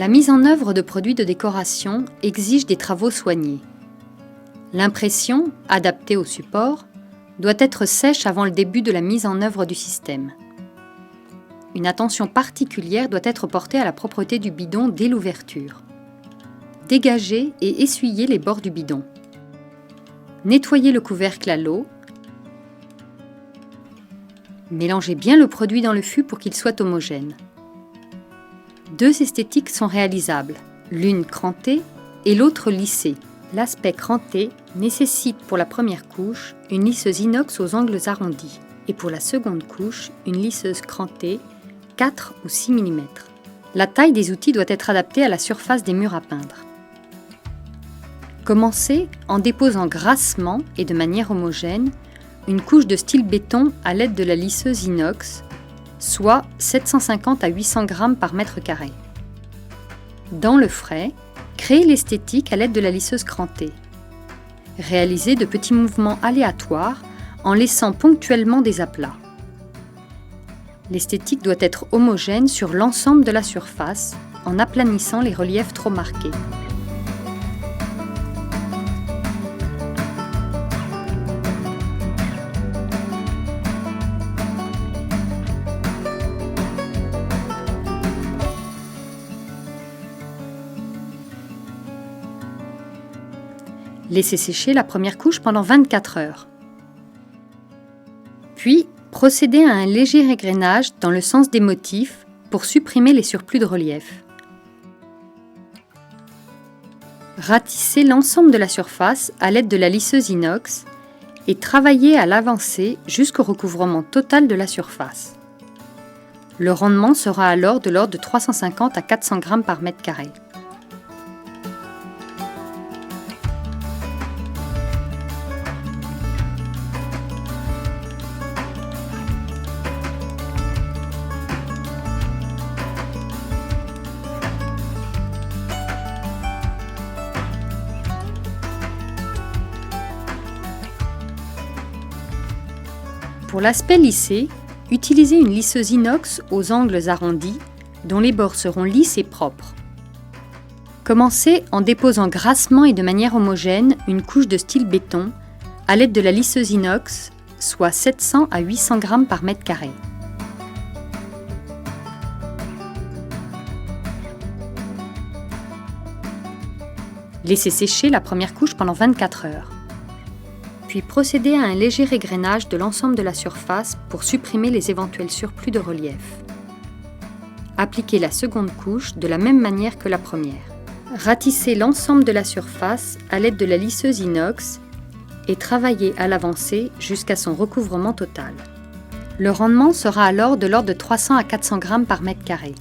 La mise en œuvre de produits de décoration exige des travaux soignés. L'impression, adaptée au support, doit être sèche avant le début de la mise en œuvre du système. Une attention particulière doit être portée à la propreté du bidon dès l'ouverture. Dégagez et essuyez les bords du bidon. Nettoyez le couvercle à l'eau. Mélangez bien le produit dans le fût pour qu'il soit homogène. 2 esthétiques sont réalisables, l'une crantée et l'autre lissée. L'aspect cranté nécessite pour la première couche une lisseuse inox aux angles arrondis et pour la seconde couche une lisseuse crantée 4 ou 6 mm. La taille des outils doit être adaptée à la surface des murs à peindre. Commencez en déposant grassement et de manière homogène une couche de style béton à l'aide de la lisseuse inox, soit 750 à 800 g par mètre carré. Dans le frais, créez l'esthétique à l'aide de la lisseuse crantée. Réalisez de petits mouvements aléatoires en laissant ponctuellement des aplats. L'esthétique doit être homogène sur l'ensemble de la surface en aplanissant les reliefs trop marqués. Laissez sécher la première couche pendant 24 heures. Puis, procédez à un léger égrainage dans le sens des motifs pour supprimer les surplus de relief. Ratissez l'ensemble de la surface à l'aide de la lisseuse inox et travaillez à l'avancée jusqu'au recouvrement total de la surface. Le rendement sera alors de l'ordre de 350 à 400 g par mètre carré. Pour l'aspect lissé, utilisez une lisseuse inox aux angles arrondis dont les bords seront lisses et propres. Commencez en déposant grassement et de manière homogène une couche de style béton à l'aide de la lisseuse inox, soit 700 à 800 g par mètre carré. Laissez sécher la première couche pendant 24 heures. Puis procédez à un léger égrainage de l'ensemble de la surface pour supprimer les éventuels surplus de relief. Appliquez la seconde couche de la même manière que la première. Ratissez l'ensemble de la surface à l'aide de la lisseuse inox et travaillez à l'avancée jusqu'à son recouvrement total. Le rendement sera alors de l'ordre de 300 à 400 g par mètre carré.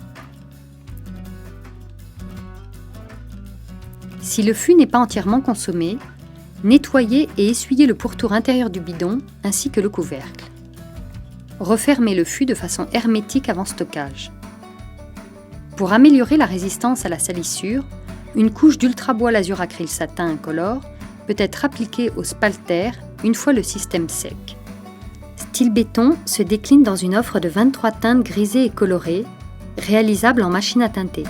Si le fût n'est pas entièrement consommé, nettoyez et essuyez le pourtour intérieur du bidon ainsi que le couvercle. Refermez le fût de façon hermétique avant stockage. Pour améliorer la résistance à la salissure, une couche d'ultrabois lasure acryl satin incolore peut être appliquée au spalter une fois le système sec. Style béton se décline dans une offre de 23 teintes grisées et colorées, réalisable en machine à teinter.